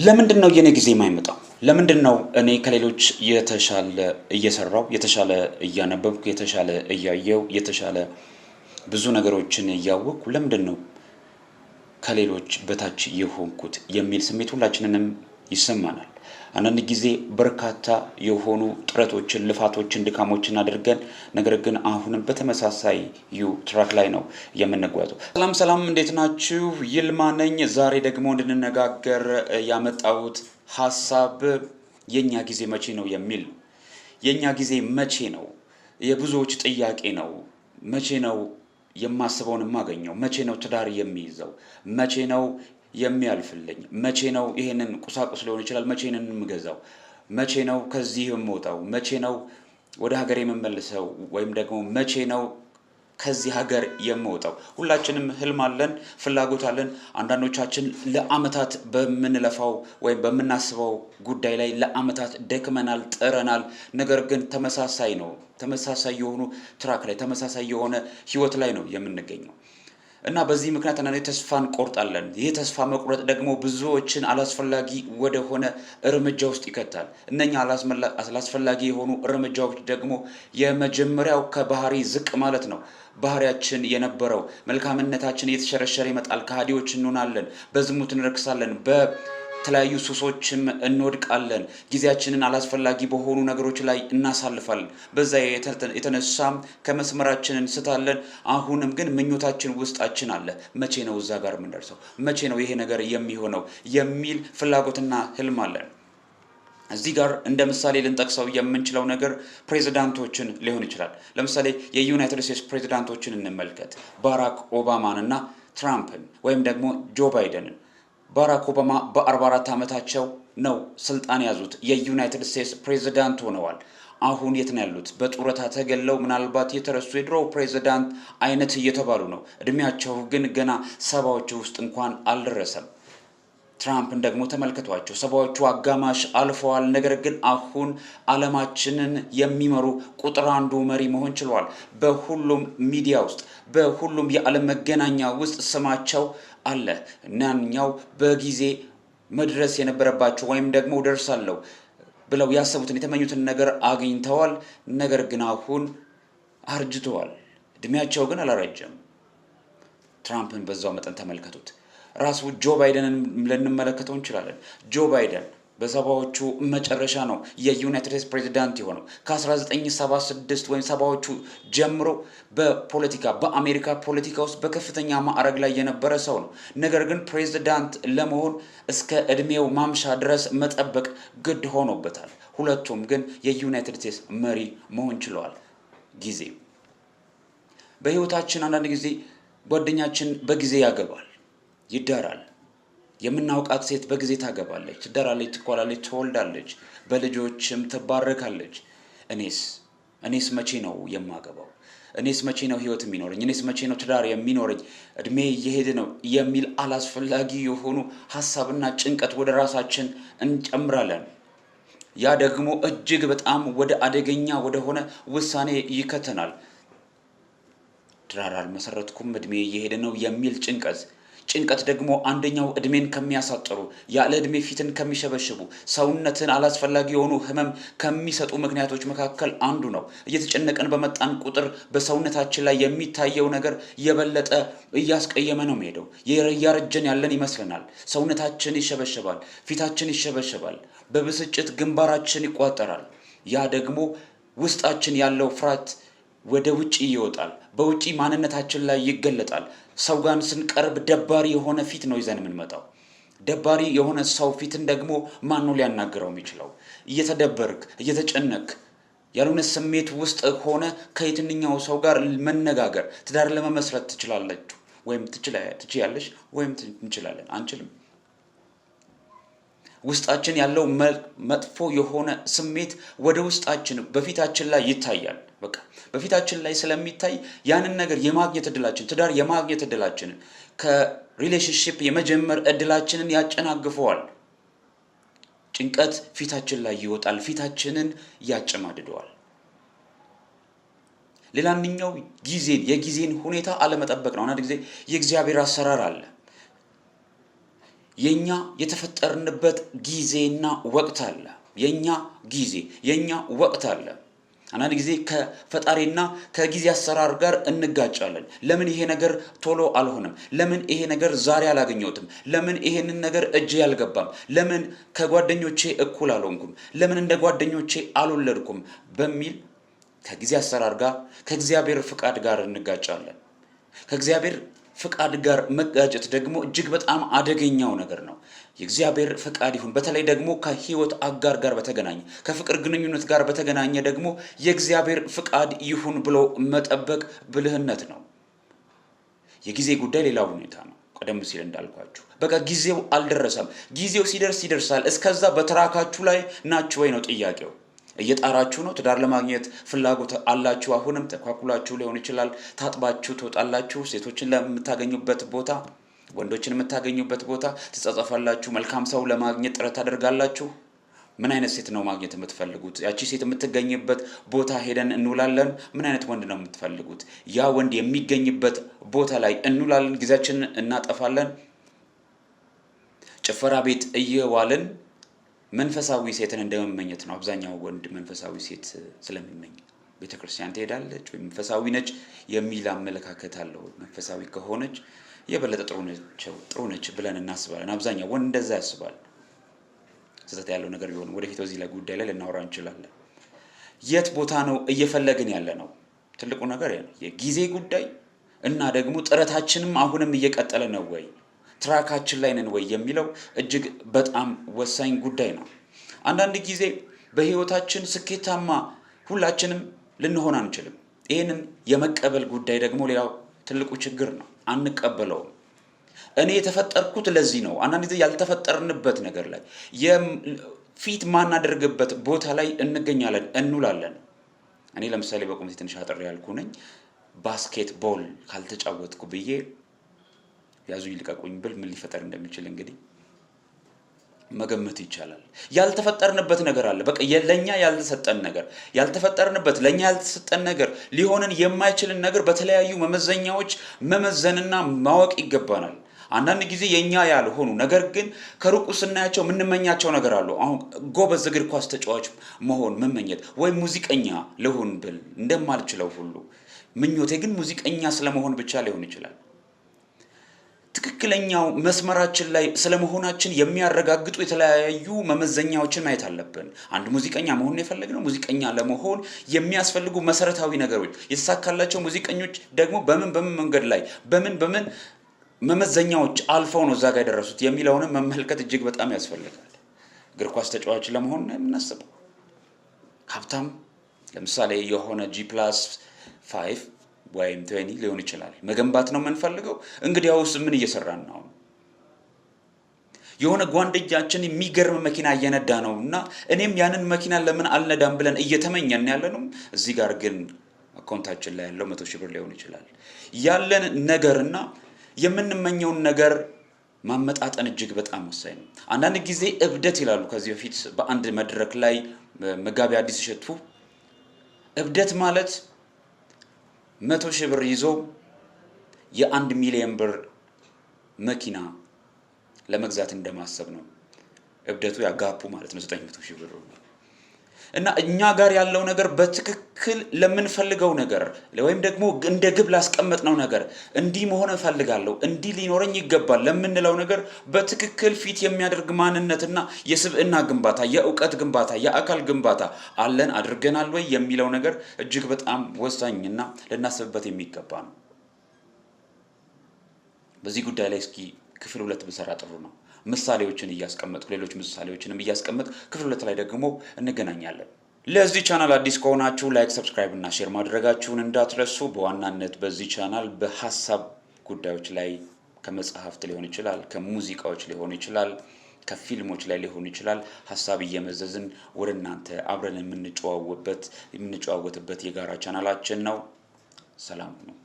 ለምንድነው የኔ ጊዜ የማይመጣው? ለምንድነው እኔ ከሌሎች የተሻለ እየሰራው የተሻለ እያነበብኩ የተሻለ እያየው የተሻለ ብዙ ነገሮችን እያወቅኩ ለምንድነው ከሌሎች በታች የሆንኩት የሚል ስሜት ሁላችንንም ይሰማናል። አንዳንድ ጊዜ በርካታ የሆኑ ጥረቶችን ልፋቶችን ድካሞችን አድርገን ነገር ግን አሁንም በተመሳሳይ ትራክ ላይ ነው የምንጓዘው። ሰላም ሰላም፣ እንዴት ናችሁ? ይልማ ነኝ። ዛሬ ደግሞ እንድንነጋገር ያመጣሁት ሀሳብ የኛ ጊዜ መቼ ነው የሚል ነው። የኛ ጊዜ መቼ ነው የብዙዎች ጥያቄ ነው። መቼ ነው የማስበውን የማገኘው? መቼ ነው ትዳር የሚይዘው? መቼ ነው የሚያልፍልኝ? መቼ ነው ይሄንን ቁሳቁስ ሊሆን ይችላል መቼ ነው የምገዛው? መቼ ነው ከዚህ የምወጣው? መቼ ነው ወደ ሀገር የምመልሰው? ወይም ደግሞ መቼ ነው ከዚህ ሀገር የምወጣው? ሁላችንም ህልም አለን፣ ፍላጎት አለን። አንዳንዶቻችን ለአመታት በምንለፋው ወይም በምናስበው ጉዳይ ላይ ለአመታት ደክመናል፣ ጥረናል። ነገር ግን ተመሳሳይ ነው። ተመሳሳይ የሆኑ ትራክ ላይ ተመሳሳይ የሆነ ህይወት ላይ ነው የምንገኘው። እና በዚህ ምክንያት አንዳንዴ ተስፋ እንቆርጣለን። ይህ ተስፋ መቁረጥ ደግሞ ብዙዎችን አላስፈላጊ ወደሆነ እርምጃ ውስጥ ይከታል። እነኛ አላስፈላጊ የሆኑ እርምጃዎች ደግሞ የመጀመሪያው ከባህሪ ዝቅ ማለት ነው። ባህሪያችን የነበረው መልካምነታችን እየተሸረሸረ ይመጣል። ከሃዲዎች እንሆናለን፣ በዝሙት እንረክሳለን፣ በተለያዩ ሱሶችም እንወድቃለን። ጊዜያችንን አላስፈላጊ በሆኑ ነገሮች ላይ እናሳልፋለን። በዛ የተነሳም ከመስመራችን እንስታለን። አሁንም ግን ምኞታችን ውስጣችን አለ። መቼ ነው እዛ ጋር የምንደርሰው? መቼ ነው ይሄ ነገር የሚሆነው የሚል ፍላጎትና ህልም አለን። እዚህ ጋር እንደ ምሳሌ ልንጠቅሰው የምንችለው ነገር ፕሬዝዳንቶችን ሊሆን ይችላል። ለምሳሌ የዩናይትድ ስቴትስ ፕሬዝዳንቶችን እንመልከት። ባራክ ኦባማን እና ትራምፕን ወይም ደግሞ ጆ ባይደንን። ባራክ ኦባማ በ44 ዓመታቸው ነው ስልጣን ያዙት። የዩናይትድ ስቴትስ ፕሬዝዳንት ሆነዋል። አሁን የት ነው ያሉት? በጡረታ ተገለው ምናልባት የተረሱ የድሮ ፕሬዝዳንት አይነት እየተባሉ ነው። እድሜያቸው ግን ገና ሰባዎቹ ውስጥ እንኳን አልደረሰም። ትራምፕን ደግሞ ተመልከቷቸው። ሰባዎቹ አጋማሽ አልፈዋል። ነገር ግን አሁን ዓለማችንን የሚመሩ ቁጥር አንዱ መሪ መሆን ችለዋል። በሁሉም ሚዲያ ውስጥ በሁሉም የዓለም መገናኛ ውስጥ ስማቸው አለ። እናኛው በጊዜ መድረስ የነበረባቸው ወይም ደግሞ ደርሳለሁ ብለው ያሰቡትን የተመኙትን ነገር አግኝተዋል። ነገር ግን አሁን አርጅተዋል። እድሜያቸው ግን አላረጀም። ትራምፕን በዛው መጠን ተመልከቱት። ራሱ ጆ ባይደንን ልንመለከተው እንችላለን። ጆ ባይደን በሰባዎቹ መጨረሻ ነው የዩናይትድ ስቴትስ ፕሬዝዳንት የሆነው። ከ1976 ወይም ሰባዎቹ ጀምሮ በፖለቲካ በአሜሪካ ፖለቲካ ውስጥ በከፍተኛ ማዕረግ ላይ የነበረ ሰው ነው። ነገር ግን ፕሬዝዳንት ለመሆን እስከ እድሜው ማምሻ ድረስ መጠበቅ ግድ ሆኖበታል። ሁለቱም ግን የዩናይትድ ስቴትስ መሪ መሆን ችለዋል። ጊዜ በህይወታችን አንዳንድ ጊዜ ጓደኛችን በጊዜ ያገባል፣ ይዳራል። የምናውቃት ሴት በጊዜ ታገባለች፣ ትዳራለች፣ ትኮላለች፣ ትወልዳለች፣ በልጆችም ትባረካለች። እኔስ መቼ ነው የማገባው? እኔስ መቼ ነው ህይወት የሚኖረኝ? እኔስ መቼ ነው ትዳር የሚኖረኝ? እድሜ እየሄደ ነው የሚል አላስፈላጊ የሆኑ ሀሳብና ጭንቀት ወደ ራሳችን እንጨምራለን። ያ ደግሞ እጅግ በጣም ወደ አደገኛ ወደሆነ ውሳኔ ይከተናል። ትዳር አልመሰረትኩም፣ እድሜ እየሄደ ነው የሚል ጭንቀት ደግሞ አንደኛው እድሜን ከሚያሳጥሩ ያለ እድሜ ፊትን ከሚሸበሽቡ ሰውነትን አላስፈላጊ የሆኑ ህመም ከሚሰጡ ምክንያቶች መካከል አንዱ ነው። እየተጨነቀን በመጣን ቁጥር በሰውነታችን ላይ የሚታየው ነገር የበለጠ እያስቀየመ ነው የሚሄደው። እያረጀን ያለን ይመስለናል። ሰውነታችን ይሸበሸባል፣ ፊታችን ይሸበሸባል፣ በብስጭት ግንባራችን ይቋጠራል። ያ ደግሞ ውስጣችን ያለው ፍርሃት ወደ ውጪ ይወጣል፣ በውጪ ማንነታችን ላይ ይገለጣል። ሰው ጋር ስንቀርብ ደባሪ የሆነ ፊት ነው ይዘን የምንመጣው። ደባሪ የሆነ ሰው ፊትን ደግሞ ማን ነው ሊያናግረው የሚችለው? እየተደበርክ እየተጨነቅ ያልሆነ ስሜት ውስጥ ሆነ ከየትኛው ሰው ጋር መነጋገር ትዳር ለመመስረት ትችላለች ወይም ትችያለሽ ወይም እንችላለን? አንችልም። ውስጣችን ያለው መጥፎ የሆነ ስሜት ወደ ውስጣችን በፊታችን ላይ ይታያል። በቃ በፊታችን ላይ ስለሚታይ ያንን ነገር የማግኘት እድላችን ትዳር የማግኘት እድላችንን ከሪሌሽንሺፕ የመጀመር እድላችንን ያጨናግፈዋል። ጭንቀት ፊታችን ላይ ይወጣል፣ ፊታችንን ያጨማድደዋል። ሌላኛው የጊዜን ሁኔታ አለመጠበቅ ነው። አንድ ጊዜ የእግዚአብሔር አሰራር አለ። የኛ የተፈጠርንበት ጊዜና ወቅት አለ። የኛ ወቅት አለ። አንዳንድ ጊዜ ከፈጣሪና ከጊዜ አሰራር ጋር እንጋጫለን። ለምን ይሄ ነገር ቶሎ አልሆነም? ለምን ይሄ ነገር ዛሬ አላገኘሁትም? ለምን ይሄንን ነገር እጄ አልገባም? ለምን ከጓደኞቼ እኩል አልሆንኩም? ለምን እንደ ጓደኞቼ አልወለድኩም? በሚል ከጊዜ አሰራር ጋር ከእግዚአብሔር ፍቃድ ጋር እንጋጫለን። ከእግዚአብሔር ፍቃድ ጋር መጋጨት ደግሞ እጅግ በጣም አደገኛው ነገር ነው። የእግዚአብሔር ፍቃድ ይሁን። በተለይ ደግሞ ከህይወት አጋር ጋር በተገናኘ ከፍቅር ግንኙነት ጋር በተገናኘ ደግሞ የእግዚአብሔር ፍቃድ ይሁን ብሎ መጠበቅ ብልህነት ነው። የጊዜ ጉዳይ ሌላ ሁኔታ ነው። ቀደም ሲል እንዳልኳችሁ በቃ ጊዜው አልደረሰም። ጊዜው ሲደርስ ይደርሳል። እስከዛ በትራካችሁ ላይ ናችሁ ወይ ነው ጥያቄው። እየጣራችሁ ነው። ትዳር ለማግኘት ፍላጎት አላችሁ። አሁንም ተኳኩላችሁ ሊሆን ይችላል። ታጥባችሁ ትወጣላችሁ። ሴቶችን ለምታገኙበት ቦታ፣ ወንዶችን የምታገኙበት ቦታ ትጸጸፋላችሁ። መልካም ሰው ለማግኘት ጥረት ታደርጋላችሁ። ምን አይነት ሴት ነው ማግኘት የምትፈልጉት? ያቺ ሴት የምትገኝበት ቦታ ሄደን እንውላለን። ምን አይነት ወንድ ነው የምትፈልጉት? ያ ወንድ የሚገኝበት ቦታ ላይ እንውላለን። ጊዜያችንን እናጠፋለን። ጭፈራ ቤት እየዋልን መንፈሳዊ ሴትን እንደመመኘት ነው። አብዛኛው ወንድ መንፈሳዊ ሴት ስለሚመኝ ቤተክርስቲያን ትሄዳለች ወይ መንፈሳዊ ነች የሚል አመለካከት አለው። መንፈሳዊ ከሆነች የበለጠ ጥሩ ነች ብለን እናስባለን። አብዛኛው ወንድ እንደዛ ያስባል። ስህተት ያለው ነገር ቢሆን ወደፊት በዚህ ላይ ጉዳይ ላይ ልናወራ እንችላለን። የት ቦታ ነው እየፈለግን ያለ ነው? ትልቁ ነገር የጊዜ ጉዳይ እና ደግሞ ጥረታችንም አሁንም እየቀጠለ ነው ወይ? ትራካችን ላይ ነን ወይ የሚለው እጅግ በጣም ወሳኝ ጉዳይ ነው። አንዳንድ ጊዜ በህይወታችን ስኬታማ ሁላችንም ልንሆን አንችልም። ይሄንን የመቀበል ጉዳይ ደግሞ ሌላው ትልቁ ችግር ነው። አንቀበለውም። እኔ የተፈጠርኩት ለዚህ ነው። አንዳንድ ጊዜ ያልተፈጠርንበት ነገር ላይ የፊት ማናደርግበት ቦታ ላይ እንገኛለን፣ እንውላለን። እኔ ለምሳሌ በቁመቴ ትንሽ አጥሬ ያልኩ ነኝ። ባስኬትቦል ካልተጫወትኩ ብዬ ያዙኝ ልቀቁኝ ብል ምን ሊፈጠር እንደሚችል እንግዲህ መገመት ይቻላል። ያልተፈጠርንበት ነገር አለ። በቃ ለኛ ያልተሰጠን ነገር ያልተፈጠርንበት ለኛ ያልተሰጠን ነገር ሊሆንን የማይችልን ነገር በተለያዩ መመዘኛዎች መመዘንና ማወቅ ይገባናል። አንዳንድ ጊዜ የኛ ያልሆኑ ነገር ግን ከሩቁ ስናያቸው ምንመኛቸው ነገር አሉ። አሁን ጎበዝ እግር ኳስ ተጫዋች መሆን መመኘት ወይ ሙዚቀኛ ልሆን ብል እንደማልችለው ሁሉ ምኞቴ ግን ሙዚቀኛ ስለመሆን ብቻ ሊሆን ይችላል። ትክክለኛው መስመራችን ላይ ስለመሆናችን የሚያረጋግጡ የተለያዩ መመዘኛዎችን ማየት አለብን። አንድ ሙዚቀኛ መሆን የፈለግነው ሙዚቀኛ ለመሆን የሚያስፈልጉ መሰረታዊ ነገሮች የተሳካላቸው ሙዚቀኞች ደግሞ በምን መንገድ ላይ በምን መመዘኛዎች አልፈው ነው እዛ ጋር የደረሱት የሚለውን መመልከት እጅግ በጣም ያስፈልጋል። እግር ኳስ ተጫዋች ለመሆን ነው የምናስበው። ሀብታም ለምሳሌ የሆነ G+5 ወይም 20 ሊሆን ይችላል መገንባት ነው የምንፈልገው። እንግዲያውስ ምን እየሰራን ነው? የሆነ ጓደኛችን የሚገርም መኪና እየነዳ ነውና እኔም ያንን መኪና ለምን አልነዳም ብለን እየተመኘን ያለነው። እዚህ ጋር ግን አካውንታችን ላይ ያለው 100 ሺህ ብር ሊሆን ይችላል። ያለን ነገርና የምንመኘውን ነገር ማመጣጠን እጅግ በጣም ወሳኝ ነው። አንዳንድ ጊዜ እብደት ይላሉ። ከዚህ በፊት በአንድ መድረክ ላይ መጋቢ አዲስ እሸቱ እብደት ማለት 100 ሺህ ብር ይዞ የ1 ሚሊዮን ብር መኪና ለመግዛት እንደማሰብ ነው። እብደቱ ያጋፑ ማለት ነው 900 ሺህ ብር። እና እኛ ጋር ያለው ነገር በትክክል ለምንፈልገው ነገር ወይም ደግሞ እንደ ግብ ላስቀመጥነው ነገር እንዲህ መሆን እፈልጋለሁ፣ እንዲህ ሊኖረኝ ይገባል ለምንለው ነገር በትክክል ፊት የሚያደርግ ማንነትና የስብዕና ግንባታ፣ የእውቀት ግንባታ፣ የአካል ግንባታ አለን አድርገናል ወይ የሚለው ነገር እጅግ በጣም ወሳኝና ልናስብበት የሚገባ ነው። በዚህ ጉዳይ ላይ እስኪ ክፍል 2 ብሰራ ጥሩ ነው። ምሳሌዎችን እያስቀመጥኩ ሌሎች ምሳሌዎችንም እያስቀመጥ ክፍል 2 ላይ ደግሞ እንገናኛለን። ለዚህ ቻናል አዲስ ከሆናችሁ ላይክ፣ ሰብስክራይብ እና ሼር ማድረጋችሁን እንዳትረሱ። በዋናነት በዚህ ቻናል በሐሳብ ጉዳዮች ላይ ከመጽሐፍት ሊሆን ይችላል፣ ከሙዚቃዎች ሊሆን ይችላል፣ ከፊልሞች ላይ ሊሆን ይችላል ሐሳብ እየመዘዝን ወደ እናንተ አብረን የምንጨዋወትበት የጋራ ቻናላችን ነው። ሰላም ነው።